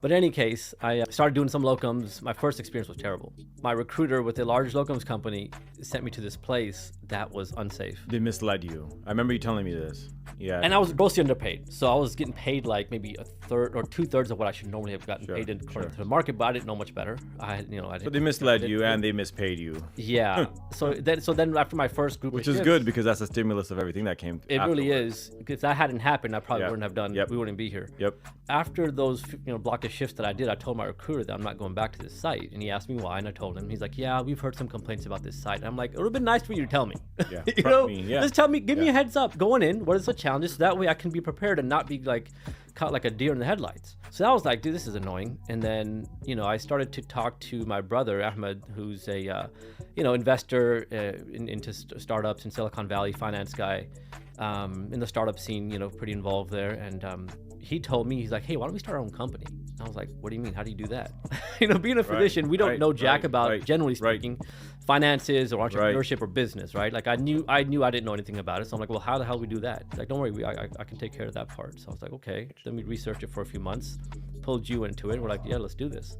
But in any case, I started doing some locums. My first experience was terrible. My recruiter with a large locums company sent me to this place that was unsafe. They misled you. I remember you telling me this. Yeah. And I was grossly underpaid. So I was getting paid like maybe a third or 2/3 of what I should normally have gotten paid according to the market, but I didn't know much better. I didn't. So they misled you and they mispaid you. Yeah. so then after my first group Which of is shifts, good because that's a stimulus of everything that came it really afterwards. is. Because if that hadn't happened, I probably wouldn't have done. Yep. We wouldn't be here. Yep. After those block of shifts that I did, I told my recruiter that I'm not going back to this site, and he asked me why, and I told him. He's like, "Yeah, we've heard some complaints about this site." And I'm like, "It would have been nice for you to tell me. Yeah. Just tell me, give me a heads up going in. What is the challenges? So that way I can be prepared and not be like caught like a deer in the headlights." So I was like, "Dude, this is annoying." And then I started to talk to my brother Ahmed, who's a investor into startups in Silicon Valley, finance guy. In the startup scene, pretty involved there. And he told me, he's like, "Hey, why don't we start our own company?" And I was like, "What do you mean? How do you do that?" Being a physician, we don't know jack about, generally speaking, finances or entrepreneurship or business, right? Like I knew I didn't know anything about it. So I'm like, "Well, how the hell do we do that?" He's like, "Don't worry, I can take care of that part." So I was like, "Okay." Then we researched it for a few months, pulled you into it. We're like, "Yeah, let's do this."